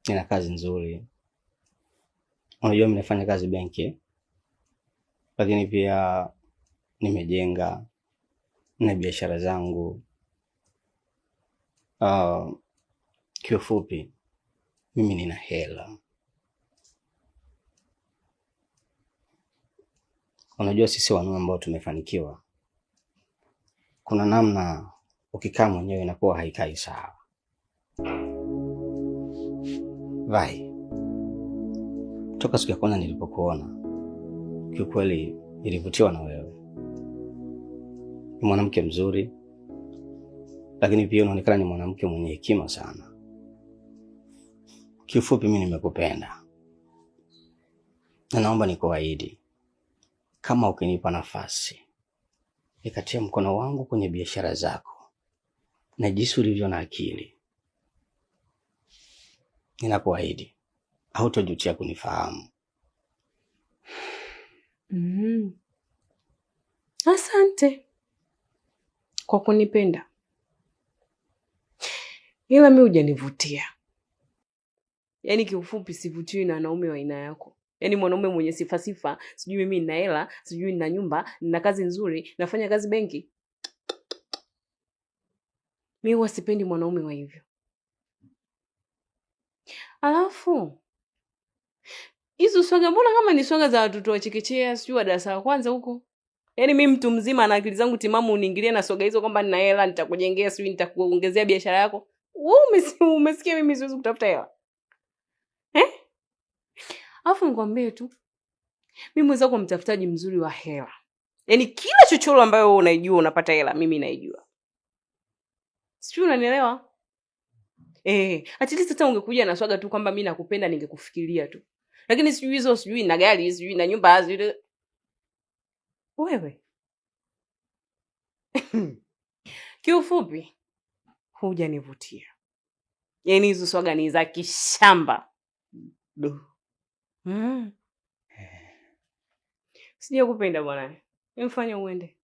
nina kazi nzuri. Unajua mimi nafanya kazi benki, lakini pia nimejenga na biashara zangu. Kiufupi mimi nina hela. Unajua sisi wanaume ambao tumefanikiwa, kuna namna ukikaa mwenyewe inakuwa haikai sawa. Vai, toka siku ya kwanza nilipokuona, kiukweli nilivutiwa na wewe. Ni mwanamke mzuri, lakini pia unaonekana ni mwanamke mwenye hekima sana. Kiufupi mimi nimekupenda. Na naomba nikuahidi, kama ukinipa nafasi nikatia mkono wangu kwenye biashara zako na jinsi ulivyo na akili, ninakuahidi hautojutia kunifahamu. Asante kwa kunipenda, ila mimi hujanivutia. Yaani kiufupi sivutiwi na wanaume wa aina yako. Yaani mwanaume mwenye sifa, sijui mimi nina hela, sijui nina nyumba, nina kazi nzuri, nafanya kazi benki. Mimi huwa sipendi mwanaume wa hivyo. Alafu hizo swaga mbona kama ni swaga za watoto wa chekechea, sijui wa darasa la kwanza huko. Yaani mimi mtu mzima na akili zangu timamu uniingilie na swaga hizo kwamba nina hela, nitakujengea, sijui nitakuongezea biashara yako. Wewe umesikia mimi siwezi kutafuta hela? Alafu nikwambie tu, mimi mwenzako mtafutaji mzuri wa hela. Yaani kila chochoro ambayo wewe unaijua unapata hela, mimi naijua. Sijui unanielewa? At least hata ungekuja na swaga tu kwamba mimi nakupenda ningekufikiria tu. Lakini sijui hizo, sijui na gari, sijui na nyumba, sijui wewe. Kiufupi hujanivutia. Yaani hizo swaga ni za kishamba. Sija kupenda bwana. Mfanya uende.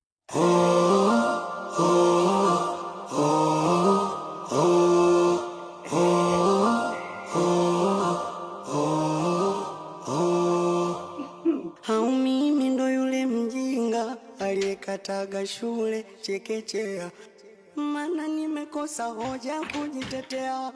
Hau mimi ndo yule mjinga aliyekataga shule chekechea, maana nimekosa hoja kujitetea.